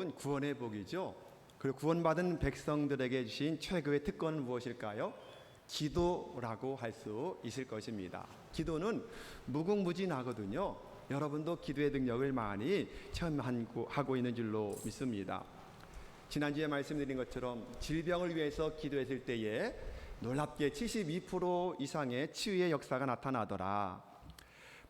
기도는 구원의 복이죠. 그리고 구원받은 백성들에게 주신 최고의 특권은 무엇일까요? 기도라고 할 수 있을 것입니다. 기도는 무궁무진하거든요. 여러분도 기도의 능력을 많이 체험하고 있는 줄로 믿습니다. 지난주에 말씀드린 것처럼 질병을 위해서 기도했을 때에 놀랍게 72% 이상의 치유의 역사가 나타나더라.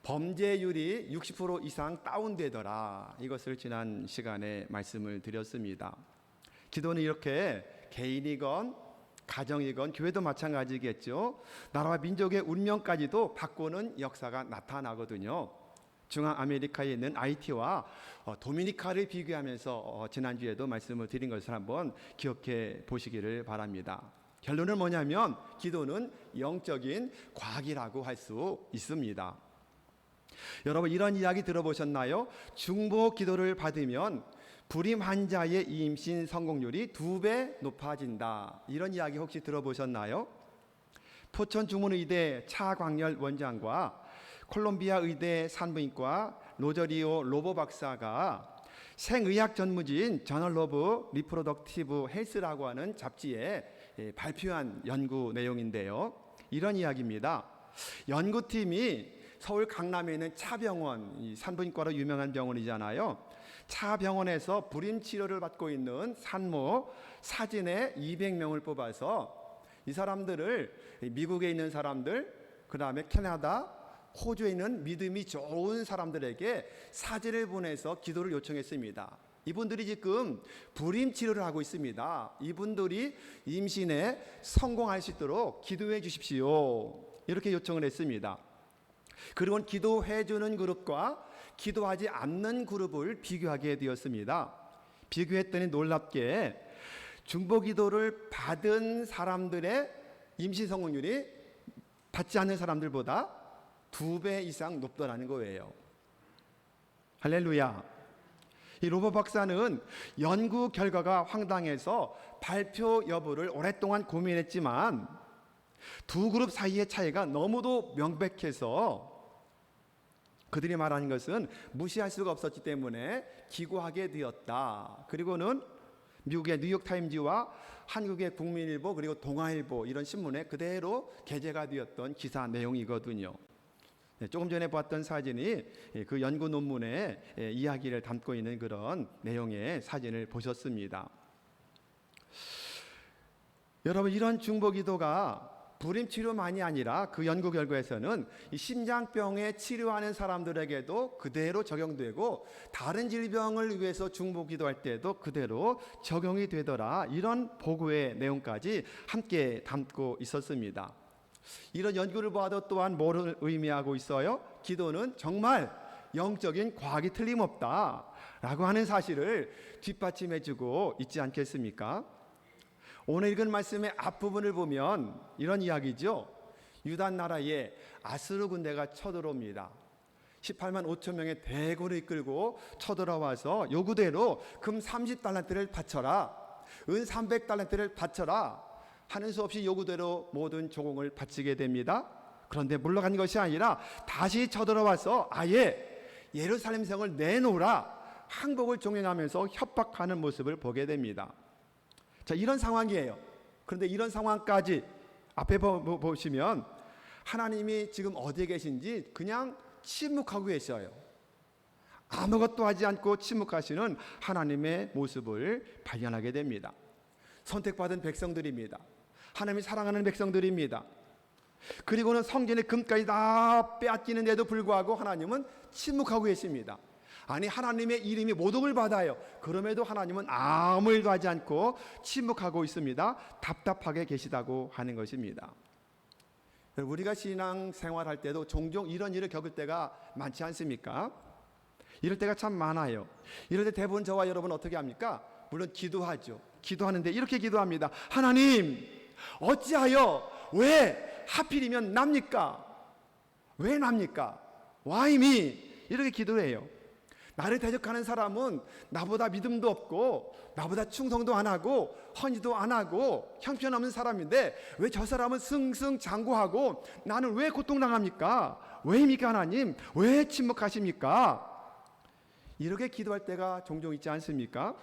범죄율이 60% 이상 다운되더라. 이것을 지난 시간에 말씀을 드렸습니다. 기도는 이렇게 개인이건 가정이건 교회도 마찬가지겠죠. 나라와 민족의 운명까지도 바꾸는 역사가 나타나거든요. 중앙아메리카에 있는 아이티와 도미니카를 비교하면서 지난주에도 말씀을 드린 것을 한번 기억해 보시기를 바랍니다. 결론은 뭐냐면 기도는 영적인 과학이라고 할 수 있습니다. 여러분 이런 이야기 들어보셨나요? 중보 기도를 받으면 불임 환자의 임신 성공률이 2배 높아진다. 이런 이야기 혹시 들어보셨나요? 포천 중문의대 차광열 원장과 콜롬비아 의대 산부인과 로저리오 로보 박사가 생의학 전문지인 저널 오브 리프로덕티브 헬스라고 하는 잡지에 발표한 연구 내용인데요. 이런 이야기입니다. 연구팀이 서울 강남에 있는 차병원, 산부인과로 유명한 병원이잖아요. 차병원에서 불임 치료를 받고 있는 산모 사진에 200명을 뽑아서 이 사람들을 미국에 있는 사람들, 그 다음에 캐나다, 호주에 있는 믿음이 좋은 사람들에게 사진을 보내서 기도를 요청했습니다. 이분들이 지금 불임 치료를 하고 있습니다. 이분들이 임신에 성공할 수 있도록 기도해 주십시오. 이렇게 요청을 했습니다. 그리고 기도해주는 그룹과 기도하지 않는 그룹을 비교하게 되었습니다. 비교했더니 놀랍게 중보기도를 받은 사람들의 임신 성공률이 받지 않는 사람들보다 2배 이상 높더라는 거예요. 할렐루야. 이 로버 박사는 연구 결과가 황당해서 발표 여부를 오랫동안 고민했지만 두 그룹 사이의 차이가 너무도 명백해서 그들이 말하는 것은 무시할 수가 없었기 때문에 기고하게 되었다. 그리고는 미국의 뉴욕타임즈와 한국의 국민일보 그리고 동아일보 이런 신문에 그대로 게재가 되었던 기사 내용이거든요. 조금 전에 봤던 사진이 그 연구 논문의 이야기를 담고 있는 그런 내용의 사진을 보셨습니다. 여러분 이런 중보기도가 불임 치료만이 아니라 그 연구 결과에서는 이 심장병에 치료하는 사람들에게도 그대로 적용되고 다른 질병을 위해서 중보 기도할 때도 그대로 적용이 되더라. 이런 보고의 내용까지 함께 담고 있었습니다. 이런 연구를 봐도 또한 뭐를 의미하고 있어요? 기도는 정말 영적인 과학이 틀림없다 라고 하는 사실을 뒷받침해주고 있지 않겠습니까? 오늘 읽은 말씀의 앞부분을 보면 이런 이야기죠. 유다 나라에 아수르 군대가 쳐들어옵니다. 18만 5천 명의 대군을 이끌고 쳐들어와서 요구대로 금 30달란트를 바쳐라, 은 300달란트를 바쳐라 하는 수 없이 요구대로 모든 조공을 바치게 됩니다. 그런데 물러간 것이 아니라 다시 쳐들어와서 아예 예루살렘 성을 내놓으라 항복을 종용하면서 협박하는 모습을 보게 됩니다. 자, 이런 상황이에요. 그런데 이런 상황까지 앞에 보시면 하나님이 지금 어디에 계신지 그냥 침묵하고 계셔요. 아무것도 하지 않고 침묵하시는 하나님의 모습을 발견하게 됩니다. 선택받은 백성들입니다. 하나님이 사랑하는 백성들입니다. 그리고는 성전의 금까지 다 빼앗기는데도 불구하고 하나님은 침묵하고 계십니다. 아니 하나님의 이름이 모독을 받아요. 그럼에도 하나님은 아무 일도 하지 않고 침묵하고 있습니다. 답답하게 계시다고 하는 것입니다. 우리가 신앙 생활할 때도 종종 이런 일을 겪을 때가 많지 않습니까? 이럴 때가 참 많아요. 이럴 때 대부분 저와 여러분 어떻게 합니까? 물론 기도하죠. 기도하는데 이렇게 기도합니다. 하나님 어찌하여 왜 하필이면 납니까? 왜 납니까? Why me? 이렇게 기도해요. 나를 대적하는 사람은 나보다 믿음도 없고 나보다 충성도 안 하고 헌의도 안 하고 형편없는 사람인데 왜 저 사람은 승승장구하고 나는 왜 고통당합니까? 왜입니까 하나님? 왜 침묵하십니까? 이렇게 기도할 때가 종종 있지 않습니까?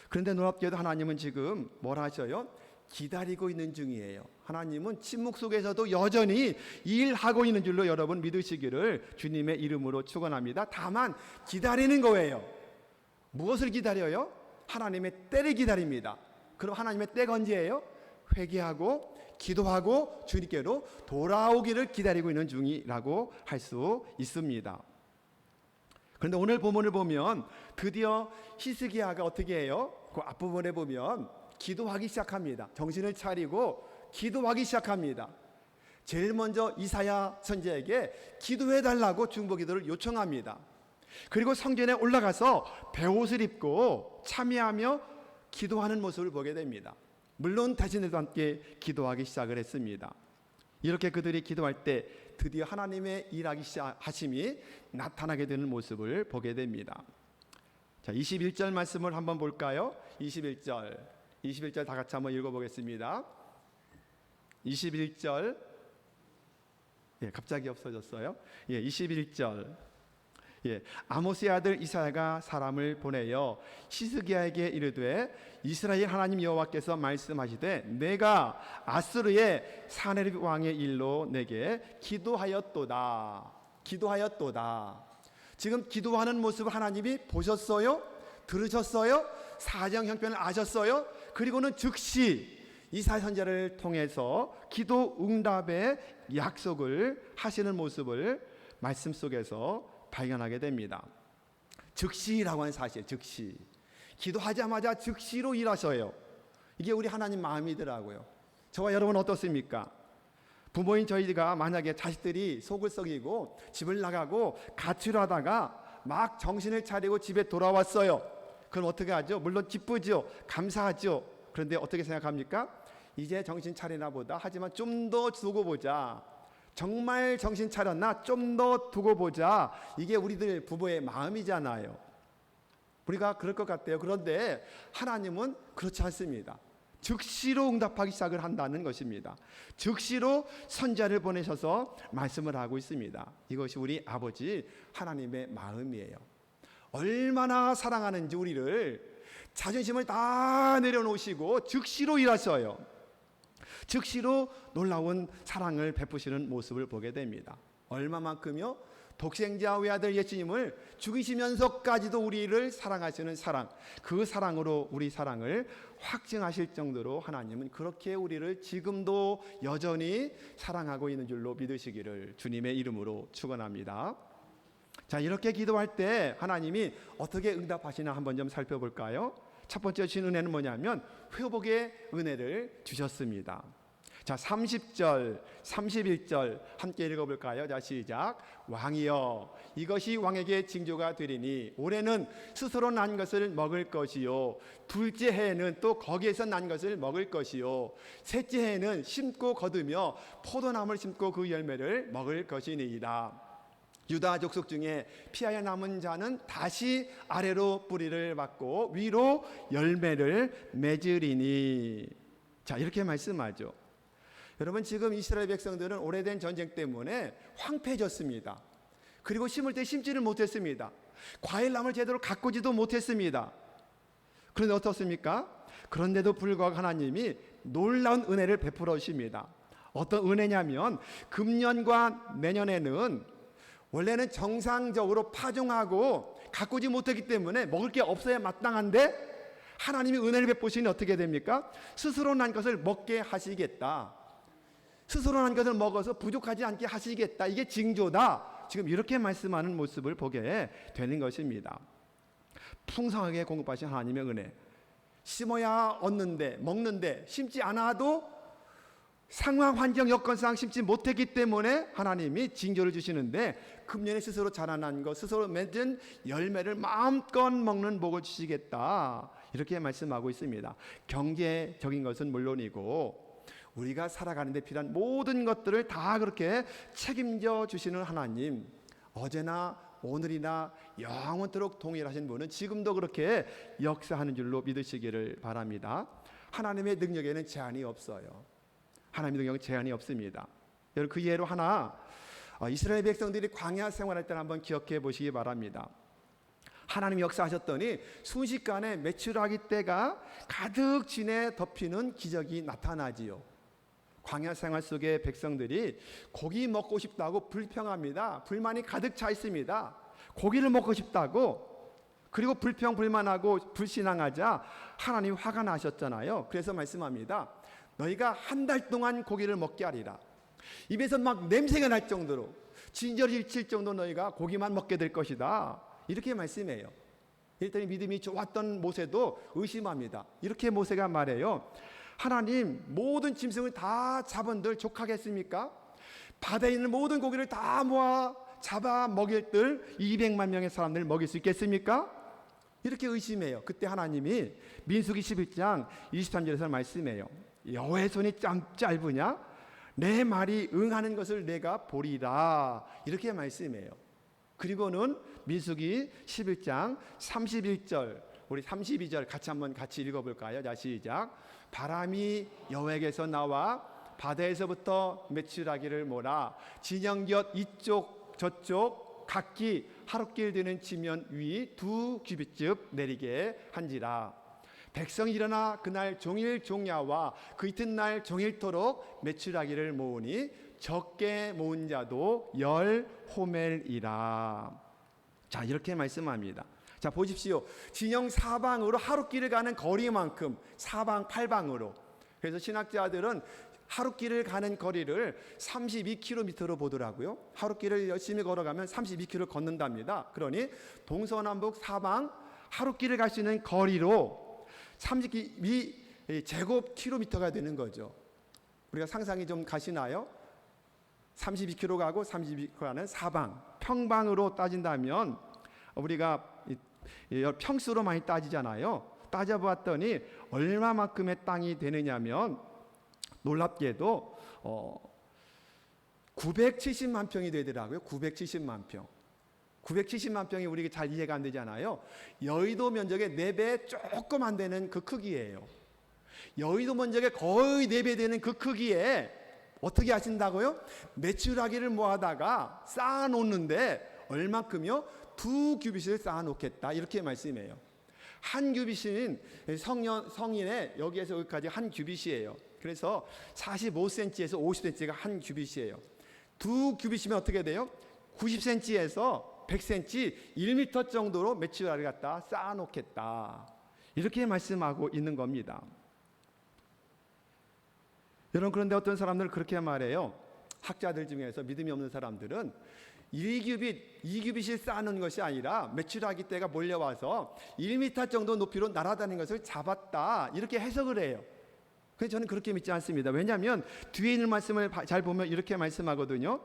그런데 놀랍게도 하나님은 지금 뭘 하셔요? 기다리고 있는 중이에요. 하나님은 침묵 속에서도 여전히 일하고 있는 줄로 여러분 믿으시기를 주님의 이름으로 축원합니다. 다만 기다리는 거예요. 무엇을 기다려요? 하나님의 때를 기다립니다. 그럼 하나님의 때가 언제예요? 회개하고 기도하고 주님께로 돌아오기를 기다리고 있는 중이라고 할 수 있습니다. 그런데 오늘 본문을 보면 드디어 히스기야가 어떻게 해요? 그 앞부분에 보면 기도하기 시작합니다. 정신을 차리고 기도하기 시작합니다. 제일 먼저 이사야 선지자에게 기도해달라고 중보기도를 요청합니다. 그리고 성전에 올라가서 베옷을 입고 참여하며 기도하는 모습을 보게 됩니다. 물론 자신들도 함께 기도하기 시작을 했습니다. 이렇게 그들이 기도할 때 드디어 하나님의 일하기 시작하심이 나타나게 되는 모습을 보게 됩니다. 자, 21절 말씀을 한번 볼까요? 21절 다 같이 한번 읽어보겠습니다. 21절 갑자기 없어졌어요. 21절 아모스의 아들 이사야가 사람을 보내어 히스기야에게 이르되 이스라엘 하나님 여호와께서 말씀하시되 내가 아스르의 사네립 왕의 일로 내게 기도하였도다. 지금 기도하는 모습을 하나님이 보셨어요? 들으셨어요? 사정 형편을 아셨어요? 그리고는 즉시 이사야 선지자를 통해서 기도 응답의 약속을 하시는 모습을 말씀 속에서 발견하게 됩니다. 즉시라고 하는 사실, 즉시. 기도하자마자 즉시로 일하셔요. 이게 우리 하나님 마음이더라고요. 저와 여러분 어떻습니까? 부모인 저희가 만약에 자식들이 속을 썩이고 집을 나가고 가출을 하다가 막 정신을 차리고 집에 돌아왔어요. 그럼 어떻게 하죠? 물론 기쁘죠. 감사하죠. 그런데 어떻게 생각합니까? 이제 정신 차리나 보다. 하지만 좀 더 두고 보자. 정말 정신 차렸나? 좀 더 두고 보자. 이게 우리들 부부의 마음이잖아요. 우리가 그럴 것 같아요. 그런데 하나님은 그렇지 않습니다. 즉시로 응답하기 시작을 한다는 것입니다. 즉시로 선지자를 보내셔서 말씀을 하고 있습니다. 이것이 우리 아버지 하나님의 마음이에요. 얼마나 사랑하는지 우리를 자존심을 다 내려놓으시고 즉시로 일하셔요. 즉시로 놀라운 사랑을 베푸시는 모습을 보게 됩니다. 얼마만큼요? 독생자 외아들 예수님을 죽이시면서까지도 우리를 사랑하시는 사랑, 그 사랑으로 우리 사랑을 확증하실 정도로 하나님은 그렇게 우리를 지금도 여전히 사랑하고 있는 줄로 믿으시기를 주님의 이름으로 축원합니다. 자, 이렇게 기도할 때 하나님이 어떻게 응답하시나 한번 좀 살펴볼까요? 첫 번째 주신 은혜는 뭐냐면 회복의 은혜를 주셨습니다. 자, 30절, 31절 함께 읽어볼까요? 자, 시작. 왕이여, 이것이 왕에게 징조가 되리니 올해는 스스로 난 것을 먹을 것이요, 둘째 해에는 또 거기에서 난 것을 먹을 것이요, 셋째 해에는 심고 거두며 포도나무를 심고 그 열매를 먹을 것이니이다. 유다 족속 중에 피하여 남은 자는 다시 아래로 뿌리를 받고 위로 열매를 맺으리니. 자, 이렇게 말씀하죠. 여러분, 지금 이스라엘 백성들은 오래된 전쟁 때문에 황폐해졌습니다. 그리고 심을 때 심지를 못했습니다. 과일나무를 제대로 가꾸지도 못했습니다. 그런데 어떻습니까? 그런데도 불구하고 하나님이 놀라운 은혜를 베풀어 주십니다. 어떤 은혜냐면 금년과 내년에는 원래는 정상적으로 파종하고 가꾸지 못했기 때문에 먹을 게 없어야 마땅한데 하나님이 은혜를 베푸시니 어떻게 됩니까? 스스로 난 것을 먹게 하시겠다. 스스로 난 것을 먹어서 부족하지 않게 하시겠다. 이게 징조다. 지금 이렇게 말씀하는 모습을 보게 되는 것입니다. 풍성하게 공급하신 하나님의 은혜. 심어야 얻는데, 먹는데 심지 않아도 상황, 환경, 여건상 심지 못했기 때문에 하나님이 징조를 주시는데 금년에 스스로 자라난 것, 스스로 맺은 열매를 마음껏 먹는 복을 주시겠다. 이렇게 말씀하고 있습니다. 경제적인 것은 물론이고 우리가 살아가는 데 필요한 모든 것들을 다 그렇게 책임져 주시는 하나님, 어제나 오늘이나 영원토록 동일하신 분은 지금도 그렇게 역사하는 줄로 믿으시기를 바랍니다. 하나님의 능력에는 제한이 없어요. 하나님의 능력은 제한이 없습니다. 여러분, 그 예로 하나, 이스라엘 백성들이 광야 생활할 때는 한번 기억해 보시기 바랍니다. 하나님이 역사하셨더니 순식간에 메추라기 떼가 가득 진에 덮이는 기적이 나타나지요. 광야 생활 속의 백성들이 고기 먹고 싶다고 불평합니다. 불만이 가득 차 있습니다. 고기를 먹고 싶다고. 그리고 불평불만하고 불신앙하자 하나님 화가 나셨잖아요. 그래서 말씀합니다. 너희가 한 달 동안 고기를 먹게 하리라. 입에서 막 냄새가 날 정도로 진저리 칠 정도 너희가 고기만 먹게 될 것이다. 이렇게 말씀해요. 이랬더니 믿음이 좋았던 모세도 의심합니다. 이렇게 모세가 말해요. 하나님, 모든 짐승을 다 잡은들 족하겠습니까? 바다에 있는 모든 고기를 다 모아 잡아 먹일 들 200만 명의 사람들 먹일 수 있겠습니까? 이렇게 의심해요. 그때 하나님이 민수기 11장 23절에서 말씀해요. 여호와의 손이 짧으냐? 내 말이 응하는 것을 내가 보리라. 이렇게 말씀해요. 그리고는 민수기 11장 31절, 우리 32절 같이 읽어볼까요? 자, 시작. 바람이 여호와에게서 나와 바다에서부터 메추라기를 몰아 진영곁 이쪽 저쪽 각기 하룻길 되는 지면 위 2규빗쯤 내리게 한지라. 백성이 일어나 그날 종일 종야와 그 이튿날 종일토록 메추라기를 모으니 적게 모은 자도 10호멜이라. 자, 이렇게 말씀합니다. 자, 보십시오. 진영 사방으로 하룻길을 가는 거리만큼 사방 팔방으로. 그래서 신학자들은 하룻길을 가는 거리를 32km로 보더라고요. 하룻길을 열심히 걸어가면 32km 걷는답니다. 그러니 동서남북 사방 하룻길을 갈 수 있는 거리로 32제곱킬로미터가 되는 거죠. 우리가 상상이 좀 가시나요? 32km 가고 32km 가는 사방, 평방으로 따진다면 우리가 평수로 많이 따지잖아요. 따져보았더니 얼마만큼의 땅이 되느냐면 놀랍게도 970만 평이 되더라고요. 970만 평. 970만 평이 우리가 잘 이해가 안 되잖아요. 여의도 면적의 4배 조금 안 되는 그 크기예요. 여의도 면적의 거의 4배 되는 그 크기에 어떻게 하신다고요? 메추라기를 모아다가 쌓아놓는데 얼만큼요? 2규빗을 쌓아놓겠다. 이렇게 말씀해요. 한 규빗은 성인의 여기에서 여기까지 한 규빗이에요. 그래서 45cm에서 50cm가 한 규빗이에요. 2규빗이면 어떻게 돼요? 90cm에서 100cm, 1m 정도로 메추라기를 갖다 쌓아놓겠다. 이렇게 말씀하고 있는 겁니다. 여러분, 그런데 어떤 사람들은 그렇게 말해요. 학자들 중에서 믿음이 없는 사람들은 1규빗, 2규빗이 쌓는 것이 아니라 메추라기 떼가 몰려와서 1m 정도 높이로 날아다니는 것을 잡았다. 이렇게 해석을 해요. 그래서 저는 그렇게 믿지 않습니다. 왜냐하면 뒤에 있는 말씀을 잘 보면 이렇게 말씀하거든요.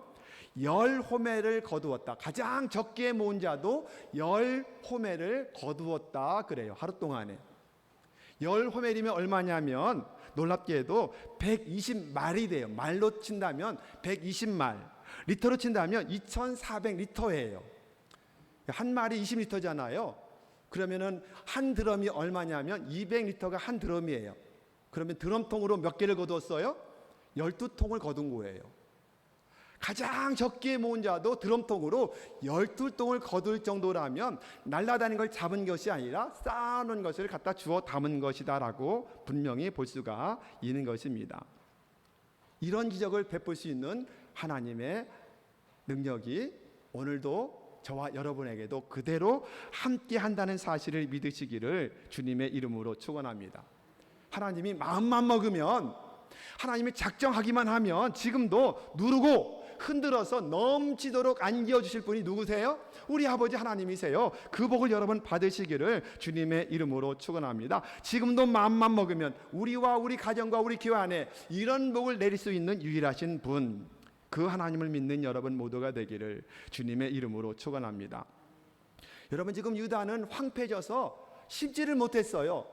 10호멜을 거두었다. 가장 적게 모은 자도 10호멜을 거두었다 그래요. 하루 동안에. 10호멜이면 얼마냐면 놀랍게도 120말이 돼요. 말로 친다면 120말, 리터로 친다면 2400리터예요. 한 말이 20리터잖아요. 그러면은 한 드럼이 얼마냐면 200리터가 한 드럼이에요. 그러면 드럼통으로 몇 개를 거두었어요? 12통을 거둔 거예요. 가장 적게 모은 자도 드럼통으로 12통을 거둘 정도라면 날아다니는 걸 잡은 것이 아니라 쌓아놓은 것을 갖다 주워 담은 것이다라고 분명히 볼 수가 있는 것입니다. 이런 기적을 베풀 수 있는 하나님의 능력이 오늘도 저와 여러분에게도 그대로 함께 한다는 사실을 믿으시기를 주님의 이름으로 축원합니다. 하나님이 마음만 먹으면, 하나님이 작정하기만 하면 지금도 누르고 흔들어서 넘치도록 안겨 주실 분이 누구세요? 우리 아버지 하나님이세요. 그 복을 여러분 받으시기를 주님의 이름으로 축원합니다. 지금도 마음만 먹으면 우리와 우리 가정과 우리 교회 안에 이런 복을 내릴 수 있는 유일하신 분, 그 하나님을 믿는 여러분 모두가 되기를 주님의 이름으로 축원합니다. 여러분, 지금 유다는 황폐져서 심지를 못했어요.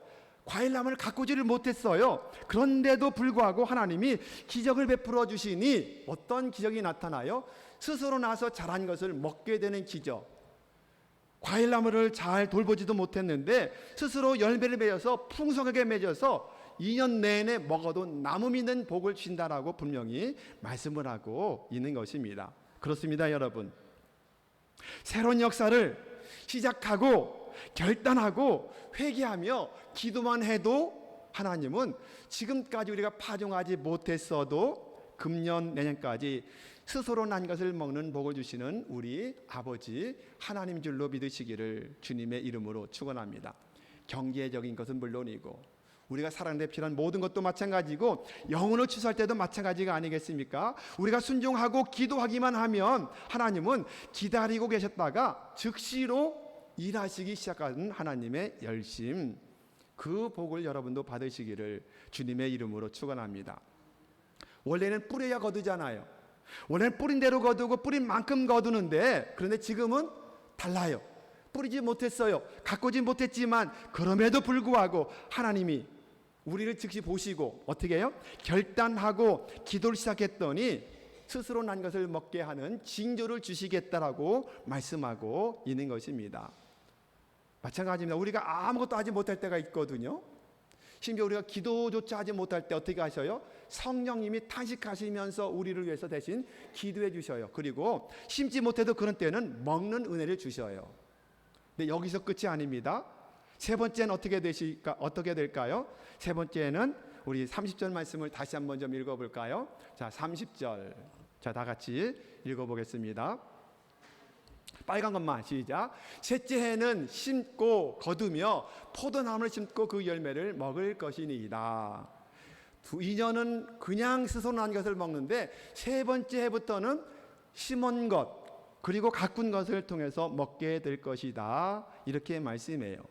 과일나무를 가꾸지를 못했어요. 그런데도 불구하고 하나님이 기적을 베풀어 주시니 어떤 기적이 나타나요? 스스로 나서 자란 것을 먹게 되는 기적. 과일나무를 잘 돌보지도 못했는데 스스로 열매를 맺어서 풍성하게 맺어서 2년 내내 먹어도 남음있는 복을 주신다라고 분명히 말씀을 하고 있는 것입니다. 그렇습니다, 여러분. 새로운 역사를 시작하고 결단하고 회개하며 기도만 해도 하나님은 지금까지 우리가 파종하지 못했어도 금년 내년까지 스스로 난 것을 먹는 복을 주시는 우리 아버지 하나님 줄로 믿으시기를 주님의 이름으로 축원합니다. 경제적인 것은 물론이고 우리가 살아가는 데 필요한 모든 것도 마찬가지고 영혼을 취소할 때도 마찬가지가 아니겠습니까? 우리가 순종하고 기도하기만 하면 하나님은 기다리고 계셨다가 즉시로 일하시기 시작하는 하나님의 열심, 그 복을 여러분도 받으시기를 주님의 이름으로 축원합니다. 원래는 뿌려야 거두잖아요. 원래는 뿌린 대로 거두고 뿌린 만큼 거두는데, 그런데 지금은 달라요. 뿌리지 못했어요. 가꾸지 못했지만 그럼에도 불구하고 하나님이 우리를 즉시 보시고 어떻게 해요? 결단하고 기도를 시작했더니 스스로 난 것을 먹게 하는 징조를 주시겠다라고 말씀하고 있는 것입니다. 마찬가지입니다. 우리가 아무것도 하지 못할 때가 있거든요. 심지어 우리가 기도조차 하지 못할 때 어떻게 하셔요? 성령님이 탄식하시면서 우리를 위해서 대신 기도해 주셔요. 그리고 심지 못해도 그런 때는 먹는 은혜를 주셔요. 근데 여기서 끝이 아닙니다. 세 번째는 어떻게 될까요? 세 번째는 우리 30절 말씀을 다시 한번 좀 읽어볼까요? 자, 30절. 자, 다 같이 읽어보겠습니다. 빨간 것만 시작. 셋째 해는 심고 거두며 포도나무를 심고 그 열매를 먹을 것이니이다. 2년은 그냥 스스로 난 것을 먹는데 세 번째 해부터는 심은 것 그리고 가꾼 것을 통해서 먹게 될 것이다. 이렇게 말씀해요.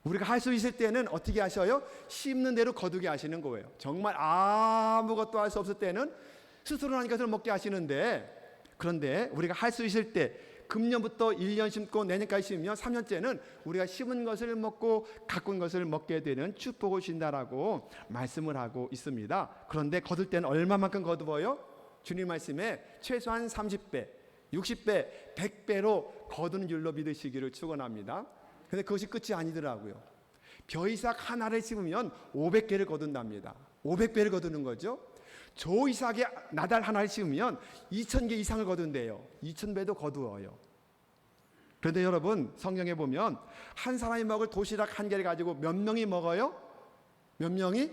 우리가 할 수 있을 때는 어떻게 하셔요? 심는 대로 거두게 하시는 거예요. 정말 아무것도 할 수 없을 때는 스스로 난 것을 먹게 하시는데, 그런데 우리가 할 수 있을 때 금년부터 1년 심고 내년까지 심으면 3년째는 우리가 심은 것을 먹고 가꾼 것을 먹게 되는 축복을 주신다라고 말씀을 하고 있습니다. 그런데 거둘 때는 얼마만큼 거두어요? 주님 말씀에 최소한 30배, 60배, 100배로 거두는 줄로 믿으시기를 축원합니다. 근데 그것이 끝이 아니더라고요. 벼이삭 하나를 심으면 500개를 거둔답니다. 500배를 거두는 거죠. 조이삭의 나달 하나를 심으면 2000개 이상을 거둔대요. 2000배도 거두어요. 그런데 여러분, 성경에 보면 한 사람이 먹을 도시락 한 개를 가지고 몇 명이 먹어요? 몇 명이?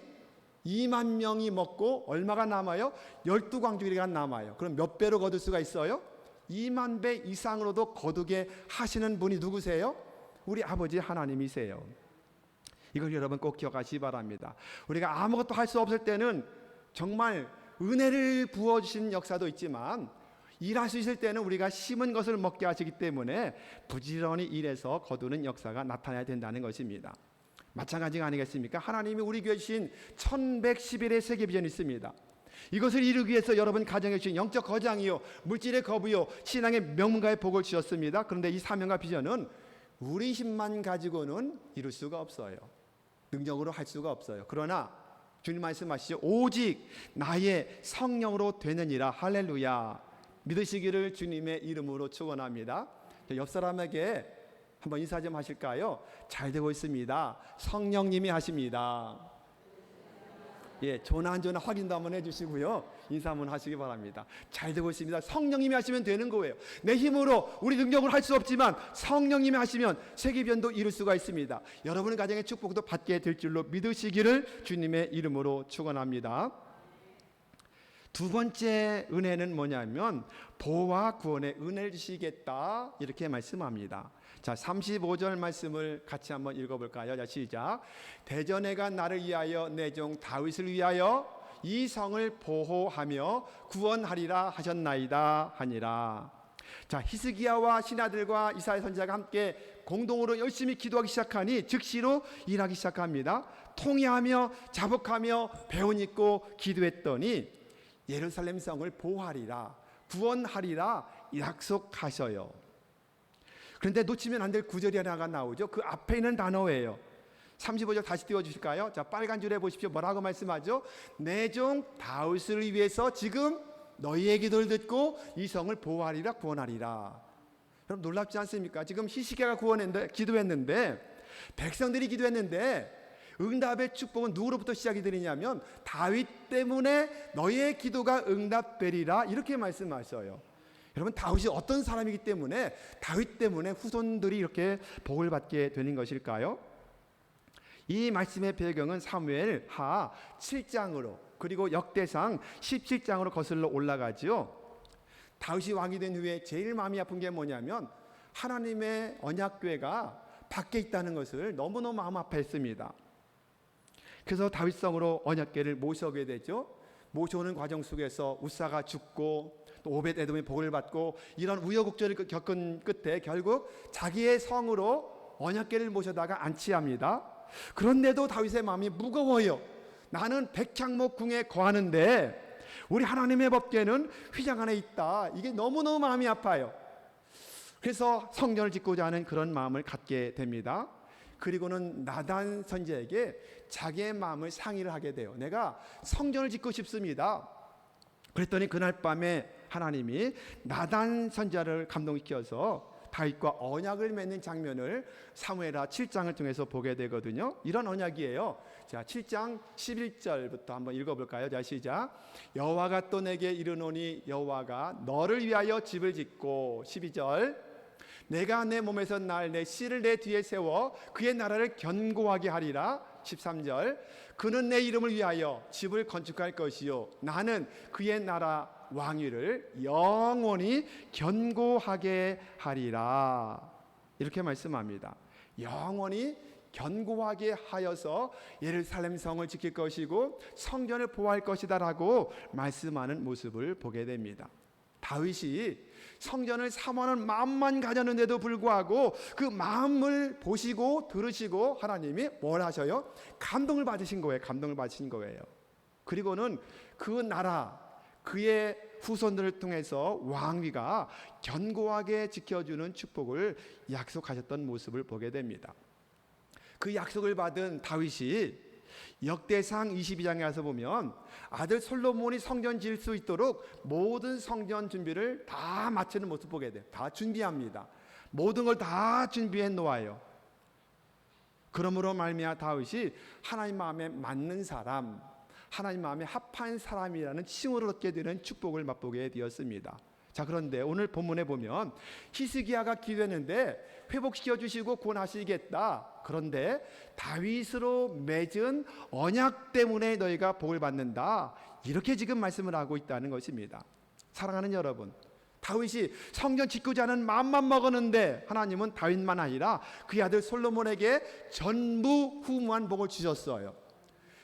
2만 명이 먹고 얼마가 남아요? 12광주리가 남아요. 그럼 몇 배로 거둘 수가 있어요? 2만 배 이상으로도 거두게 하시는 분이 누구세요? 우리 아버지 하나님이세요. 이걸 여러분 꼭 기억하시기 바랍니다. 우리가 아무것도 할 수 없을 때는 정말 은혜를 부어주신 역사도 있지만 일할 수 있을 때는 우리가 심은 것을 먹게 하시기 때문에 부지런히 일해서 거두는 역사가 나타나야 된다는 것입니다. 마찬가지가 아니겠습니까? 하나님이 우리 교회 주신 1111의 세계 비전이 있습니다. 이것을 이루기 위해서 여러분 가정에 주신 영적 거장이요 물질의 거부요 신앙의 명문가의 복을 주셨습니다. 그런데 이 사명과 비전은 우리 힘만 가지고는 이룰 수가 없어요. 능력으로 할 수가 없어요. 그러나 주님 말씀하시죠. 오직 나의 성령으로 되느니라. 할렐루야. 믿으시기를 주님의 이름으로 축원합니다. 옆 사람에게 한번 인사 좀 하실까요? 잘 되고 있습니다. 성령님이 하십니다. 예, 전화 한 전화 확인도 한번 해주시고요. 인사 한번 하시기 바랍니다. 잘 되고 있습니다. 성령님이 하시면 되는 거예요. 내 힘으로 우리 능력으로 할 수 없지만 성령님이 하시면 세계변도 이룰 수가 있습니다. 여러분의 가정의 축복도 받게 될 줄로 믿으시기를 주님의 이름으로 축원합니다. 두 번째 은혜는 뭐냐면 보호와 구원의 은혜를 주시겠다 이렇게 말씀합니다. 자, 35절 말씀을 같이 한번 읽어볼까요? 자, 시작. 대전에가 나를 위하여 내 종 다윗을 위하여 이 성을 보호하며 구원하리라 하셨나이다 하니라. 자, 히스기야와 신하들과 이사야 선지자가 함께 공동으로 열심히 기도하기 시작하니 즉시로 일하기 시작합니다. 통회하며 자복하며 배운 있고 기도했더니 예루살렘 성을 보호하리라 구원하리라 약속하셔요. 그런데 놓치면 안 될 구절이 하나가 나오죠. 그 앞에 있는 단어예요. 35절 다시 띄워주실까요? 자, 빨간 줄에 보십시오. 뭐라고 말씀하죠? 내 종 다윗을 위해서 지금 너희의 기도를 듣고 이 성을 보호하리라 구원하리라. 여러분 놀랍지 않습니까? 지금 히스기야가 기도했는데 백성들이 기도했는데 응답의 축복은 누구로부터 시작이 되느냐면 다윗 때문에 너희의 기도가 응답되리라 이렇게 말씀하셔요. 여러분, 다윗이 어떤 사람이기 때문에 다윗 때문에 후손들이 이렇게 복을 받게 되는 것일까요? 이 말씀의 배경은 사무엘 하 7장으로 그리고 역대상 17장으로 거슬러 올라가지요. 다윗이 왕이 된 후에 제일 마음이 아픈 게 뭐냐면 하나님의 언약궤가 밖에 있다는 것을 너무너무 마음 아파했습니다. 그래서 다윗성으로 언약궤를 모셔오게 되죠. 모셔오는 과정 속에서 우사가 죽고 또 오벳에돔이 복을 받고 이런 우여곡절을 겪은 끝에 결국 자기의 성으로 언약궤를 모셔다가 안치합니다. 그런데도 다윗의 마음이 무거워요. 나는 백향목 궁에 거하는데 우리 하나님의 법궤는 휘장 안에 있다. 이게 너무너무 마음이 아파요. 그래서 성전을 짓고자 하는 그런 마음을 갖게 됩니다. 그리고는 나단 선지자에게 자기의 마음을 상의를 하게 돼요. 내가 성전을 짓고 싶습니다. 그랬더니 그날 밤에 하나님이 나단 선지자를 감동시켜서 다윗과 언약을 맺는 장면을 사무엘하 7장을 통해서 보게 되거든요. 이런 언약이에요. 자, 7장 11절부터 한번 읽어볼까요? 자, 시작. 여호와가 또 내게 이르노니 여호와가 너를 위하여 집을 짓고 12절 내가 내 몸에서 날 내 씨를 내 뒤에 세워 그의 나라를 견고하게 하리라. 13절 그는 내 이름을 위하여 집을 건축할 것이요 나는 그의 나라 왕위를 영원히 견고하게 하리라. 이렇게 말씀합니다. 영원히 견고하게 하여서 예루살렘 성을 지킬 것이고 성전을 보호할 것이다 라고 말씀하는 모습을 보게 됩니다. 다윗이 성전을 사모하는 마음만 가졌는데도 불구하고 그 마음을 보시고 들으시고 하나님이 뭘 하셔요? 감동을 받으신 거예요. 감동을 받으신 거예요. 그리고는 그 나라 그의 후손들을 통해서 왕위가 견고하게 지켜주는 축복을 약속하셨던 모습을 보게 됩니다. 그 약속을 받은 다윗이 역대상 22장에 가서 보면 아들 솔로몬이 성전 지을 수 있도록 모든 성전 준비를 다 마치는 모습 보게 돼요. 다 준비합니다. 모든 걸 다 준비해 놓아요. 그러므로 말미암아 다윗이 하나님 마음에 맞는 사람, 하나님 마음에 합한 사람이라는 칭호를 얻게 되는 축복을 맛보게 되었습니다. 자, 그런데 오늘 본문에 보면 히스기야가 기도했는데 회복시켜 주시고 구원하시겠다. 그런데 다윗으로 맺은 언약 때문에 너희가 복을 받는다. 이렇게 지금 말씀을 하고 있다는 것입니다. 사랑하는 여러분, 다윗이 성전 짓고자 하는 마음만 먹었는데 하나님은 다윗만 아니라 그의 아들 솔로몬에게 전무후무한 복을 주셨어요.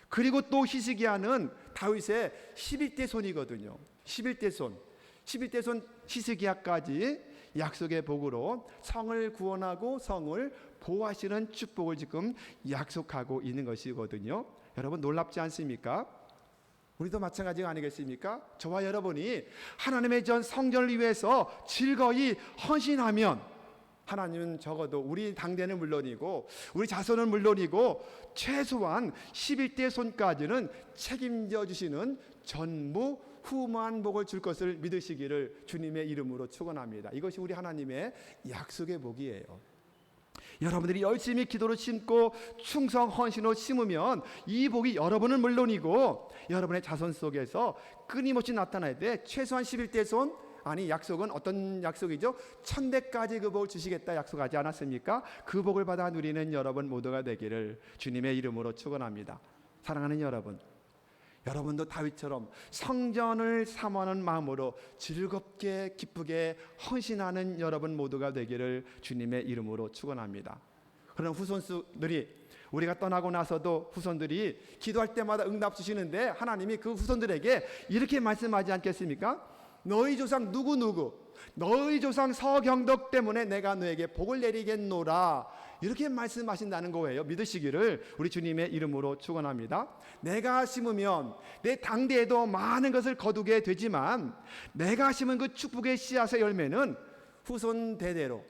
그리고 또 히스기야는 다윗의 11대 손이거든요. 11대 손 히스기야까지 약속의 복으로 성을 구원하고 성을 보호하시는 축복을 지금 약속하고 있는 것이거든요. 여러분 놀랍지 않습니까? 우리도 마찬가지가 아니겠습니까? 저와 여러분이 하나님의 전 성전을 위해서 즐거이 헌신하면 하나님은 적어도 우리 당대는 물론이고 우리 자손은 물론이고 최소한 11대 손까지는 책임져 주시는 전무후무한 복을 줄 것을 믿으시기를 주님의 이름으로 축원합니다. 이것이 우리 하나님의 약속의 복이에요. 여러분들이 열심히 기도로 심고 충성 헌신으로 심으면 이 복이 여러분은 물론이고 여러분의 자손 속에서 끊임없이 나타날 때 최소한 11대 손, 아니 약속은 어떤 약속이죠? 1000대까지 그 복을 주시겠다 약속하지 않았습니까? 그 복을 받아 누리는 여러분 모두가 되기를 주님의 이름으로 축원합니다. 사랑하는 여러분, 여러분도 다윗처럼 성전을 사모하는 마음으로 즐겁게 기쁘게 헌신하는 여러분 모두가 되기를 주님의 이름으로 축원합니다. 그런 후손들이 우리가 떠나고 나서도 후손들이 기도할 때마다 응답 주시는데 하나님이 그 후손들에게 이렇게 말씀하지 않겠습니까? 너희 조상 누구누구 너희 조상 서경덕 때문에 내가 너에게 복을 내리겠노라 이렇게 말씀하신다는 거예요. 믿으시기를 우리 주님의 이름으로 축원합니다. 내가 심으면 내 당대에도 많은 것을 거두게 되지만 내가 심은 그 축복의 씨앗의 열매는 후손 대대로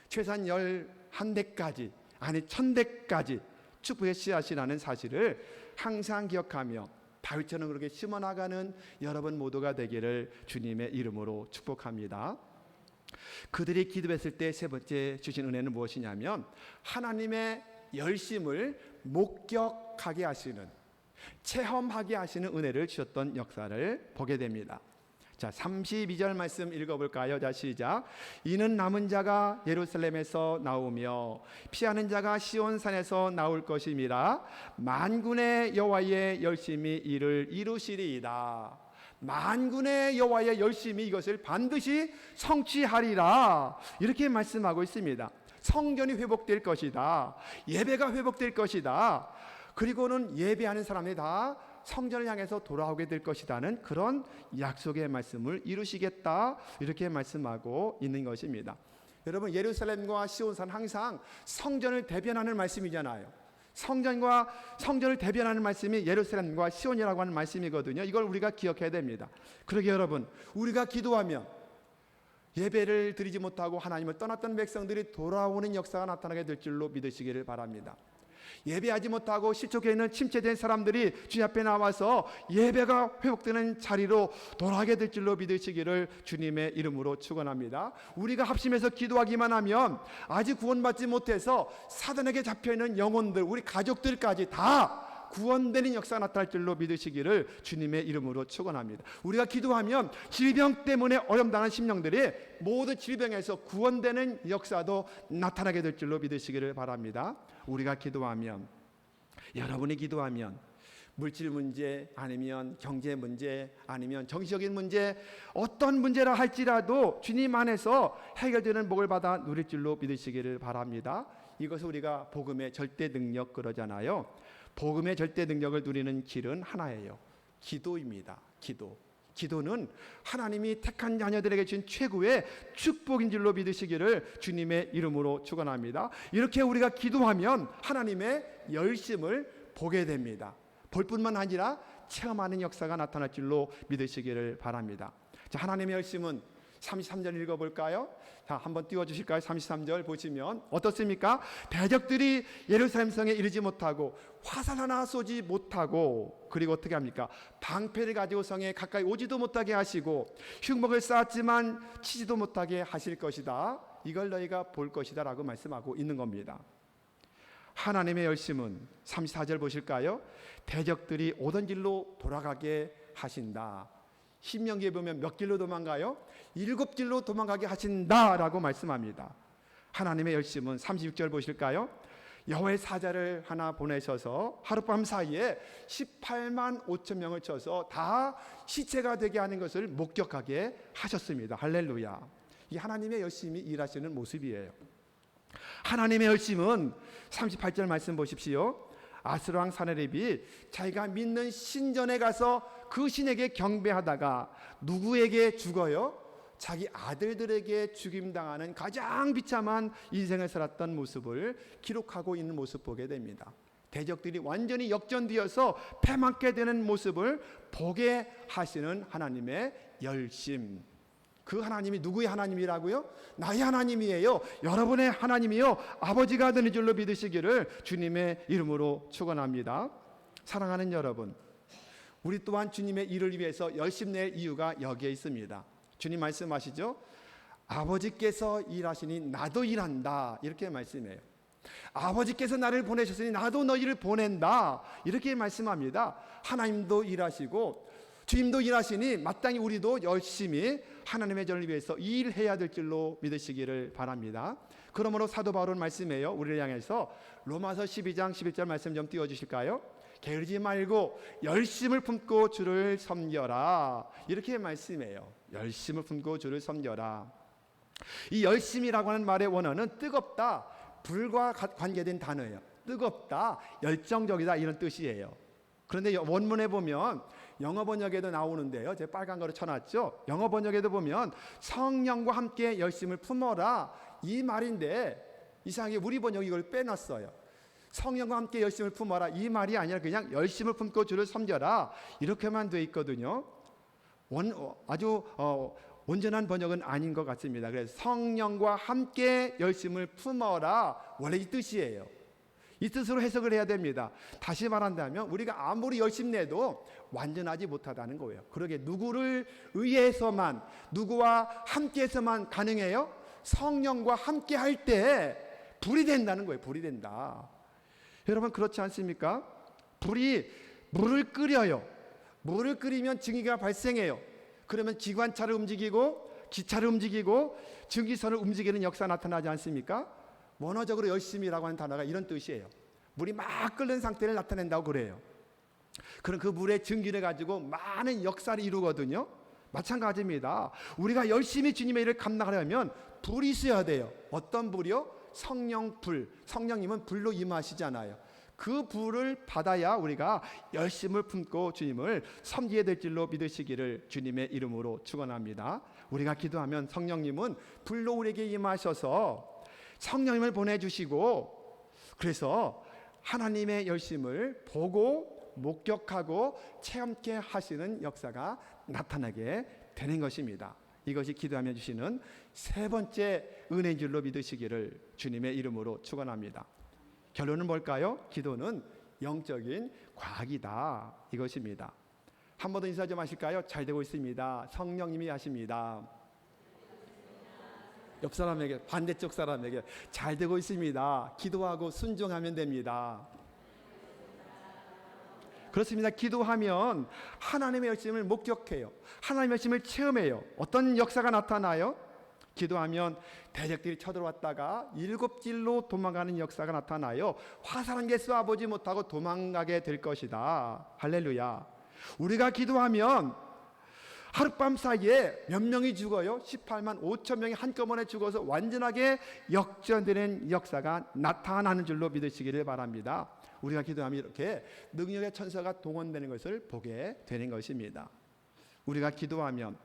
최소한 11대까지 아니 1000대까지 축복의 씨앗이라는 사실을 항상 기억하며 다윗처럼 그렇게 심어나가는 여러분 모두가 되기를 주님의 이름으로 축복합니다. 그들이 기도했을 때 세 번째 주신 은혜는 무엇이냐면 하나님의 열심을 목격하게 하시는, 체험하게 하시는 은혜를 주셨던 역사를 보게 됩니다. 자, 32절 말씀 읽어볼까요? 자, 시작. 이는 남은 자가 예루살렘에서 나오며 피하는 자가 시온산에서 나올 것임이라. 만군의 여호와의 열심히 이를 이루시리이다. 만군의 여호와의 열심히 이것을 반드시 성취하리라. 이렇게 말씀하고 있습니다. 성전이 회복될 것이다. 예배가 회복될 것이다. 그리고는 예배하는 사람이 다 성전을 향해서 돌아오게 될 것이라는 그런 약속의 말씀을 이루시겠다, 이렇게 말씀하고 있는 것입니다. 여러분, 예루살렘과 시온산 항상 성전을 대변하는 말씀이잖아요. 성전을 대변하는 말씀이 예루살렘과 시온이라고 하는 말씀이거든요. 이걸 우리가 기억해야 됩니다. 그러게 여러분, 우리가 기도하면 예배를 드리지 못하고 하나님을 떠났던 백성들이 돌아오는 역사가 나타나게 될 줄로 믿으시기를 바랍니다. 예배하지 못하고 실족해 있는 침체된 사람들이 주님 앞에 나와서 예배가 회복되는 자리로 돌아가게 될 줄로 믿으시기를 주님의 이름으로 축원합니다. 우리가 합심해서 기도하기만 하면 아직 구원받지 못해서 사단에게 잡혀있는 영혼들, 우리 가족들까지 다 구원되는 역사가 나타날 줄로 믿으시기를 주님의 이름으로 축원합니다. 우리가 기도하면 질병 때문에 어려움당하는 심령들이 모든 질병에서 구원되는 역사도 나타나게 될 줄로 믿으시기를 바랍니다. 우리가 기도하면, 여러분이 기도하면 물질 문제 아니면 경제 문제 아니면 정치적인 문제, 어떤 문제라 할지라도 주님 안에서 해결되는 복을 받아 누릴 줄로 믿으시기를 바랍니다. 이것을 우리가 복음의 절대 능력 그러잖아요. 복음의 절대 능력을 누리는 길은 하나예요. 기도입니다. 기도는 하나님이 택한 자녀들에게 주신 최고의 축복인 줄로 믿으시기를 주님의 이름으로 축원합니다. 이렇게 우리가 기도하면 하나님의 열심을 보게 됩니다. 볼 뿐만 아니라 체험하는 역사가 나타날 줄로 믿으시기를 바랍니다. 자, 하나님의 열심은 33절 읽어볼까요? 자, 한번 띄워주실까요? 33절 보시면 어떻습니까? 대적들이 예루살렘 성에 이르지 못하고 화살 하나 쏘지 못하고, 그리고 어떻게 합니까? 방패를 가지고 성에 가까이 오지도 못하게 하시고 흉목을 쌓았지만 치지도 못하게 하실 것이다. 이걸 너희가 볼 것이다 라고 말씀하고 있는 겁니다. 하나님의 열심은 34절 보실까요? 대적들이 오던 길로 돌아가게 하신다. 신명기에 보면 몇 길로 도망가요? 7길로 도망가게 하신다라고 말씀합니다. 하나님의 열심은 36절 보실까요? 여호와의 사자를 하나 보내셔서 하룻밤 사이에 18만 5천 명을 쳐서 다 시체가 되게 하는 것을 목격하게 하셨습니다. 할렐루야. 이 하나님의 열심히 일하시는 모습이에요. 하나님의 열심은 38절 말씀 보십시오. 아스로 왕 사네립이 자기가 믿는 신전에 가서 그 신에게 경배하다가 누구에게 죽어요? 자기 아들들에게 죽임당하는 가장 비참한 인생을 살았던 모습을 기록하고 있는 모습 보게 됩니다. 대적들이 완전히 역전되어서 패망게 되는 모습을 보게 하시는 하나님의 열심. 그 하나님이 누구의 하나님이라고요? 나의 하나님이에요. 여러분의 하나님이요. 아버지가 되는 줄로 믿으시기를 주님의 이름으로 축원합니다. 사랑하는 여러분, 우리 또한 주님의 일을 위해서 열심 낼 이유가 여기에 있습니다. 주님 말씀하시죠. 아버지께서 일하시니 나도 일한다. 이렇게 말씀해요. 아버지께서 나를 보내셨으니 나도 너희를 보낸다. 이렇게 말씀합니다. 하나님도 일하시고 주님도 일하시니 마땅히 우리도 열심히 하나님의 전을 위해서 일해야 될 줄로 믿으시기를 바랍니다. 그러므로 사도 바울은 말씀해요. 우리를 향해서 로마서 12장 11절 말씀 좀 띄워주실까요? 게으르지 말고 열심을 품고 주를 섬겨라. 이렇게 말씀해요. 열심을 품고 주를 섬겨라. 이 열심이라고 하는 말의 원어는 뜨겁다, 불과 관계된 단어예요. 뜨겁다, 열정적이다, 이런 뜻이에요. 그런데 원문에 보면 영어 번역에도 나오는데요. 제가 빨간 거로 쳐놨죠. 영어 번역에도 보면 성령과 함께 열심을 품어라, 이 말인데 이상하게 우리 번역이 이걸 빼놨어요. 성령과 함께 열심을 품어라, 이 말이 아니라 그냥 열심을 품고 주를 섬겨라, 이렇게만 돼 있거든요. 아주 온전한 번역은 아닌 것 같습니다. 그래서 성령과 함께 열심을 품어라, 원래 이 뜻이에요. 이 뜻으로 해석을 해야 됩니다. 다시 말한다면 우리가 아무리 열심 내도 완전하지 못하다는 거예요. 그러게 누구를 의해서만, 누구와 함께해서만 가능해요? 성령과 함께 할 때 불이 된다는 거예요. 불이 된다. 여러분, 그렇지 물이 물을 끓여요. 물을 끓이면 증기가 발생해요. 그러면 기관차를 움직이고 기차를 움직이고 증기선을 움직이는 역사 나타나지 않습니까? 원어적으로 열심이라고 하는 단어가 이런 뜻이에요. 물이 막 끓는 상태를 나타낸다고 그래요. 그럼 그 물의 증기를 가지고 많은 역사를 이루거든요. 마찬가지입니다. 우리가 열심히 주님의 일을 감당하려면 불이 있어야 돼요. 어떤 불이요? 성령 불. 성령님은 불로 임하시잖아요. 그 불을 받아야 우리가 열심을 품고 주님을 섬기게 될 줄로 믿으시기를 주님의 이름으로 축원합니다. 우리가 기도하면 성령님은 불로 우리에게 임하셔서 성령님을 보내주시고, 그래서 하나님의 열심을 보고 목격하고 체험케 하시는 역사가 나타나게 되는 것입니다. 이것이 기도하며 주시는 세 번째 은혜인 줄로 믿으시기를 주님의 이름으로 축원합니다. 결론은 뭘까요? 기도는 영적인 과학이다, 이것입니다. 한 번 더 인사 좀 하실까요? 잘 되고 있습니다. 성령님이 하십니다. 옆 사람에게, 반대쪽 사람에게 잘 되고 있습니다. 기도하고 순종하면 됩니다. 그렇습니다. 기도하면 하나님의 열심을 목격해요. 하나님의 열심을 체험해요. 어떤 역사가 나타나요? 기도하면 대적들이 쳐들어왔다가 7길로 도망가는 역사가 나타나요. 화살 한 개 쏘아보지 못하고 도망가게 될 것이다. 할렐루야. 우리가 기도하면 하룻밤 사이에 몇 명이 죽어요? 18만 5천 명이 한꺼번에 죽어서 완전하게 역전되는 역사가 나타나는 줄로 믿으시기를 바랍니다. 우리가 기도하면 이렇게 능력의 천사가 동원되는 것을 보게 되는 것입니다. 우리가 기도하면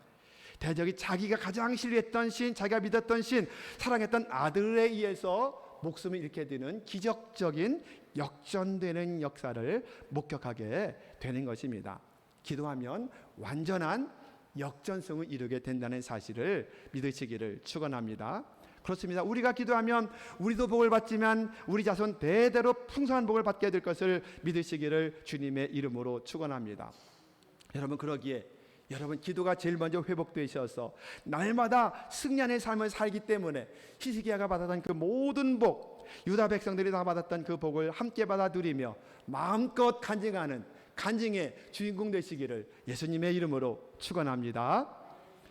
대적이 자기가 가장 신뢰했던 신, 자기가 믿었던 신, 사랑했던 아들에 의해서 목숨을 잃게 되는 기적적인 역전되는 역사를 목격하게 되는 것입니다. 기도하면 완전한 역전성을 이루게 된다는 사실을 믿으시기를 축원합니다. 그렇습니다. 우리가 기도하면 우리도 복을 받지만 우리 자손 대대로 풍성한 복을 받게 될 것을 믿으시기를 주님의 이름으로 축원합니다. 여러분, 그러기에 여러분 기도가 제일 먼저 회복되셔서 날마다 승리하는 삶을 살기 때문에 히스기야가 받았던 그 모든 복, 유다 백성들이 다 받았던 그 복을 함께 받아 누리며 마음껏 간증하는 간증의 주인공 되시기를 예수님의 이름으로 축원합니다.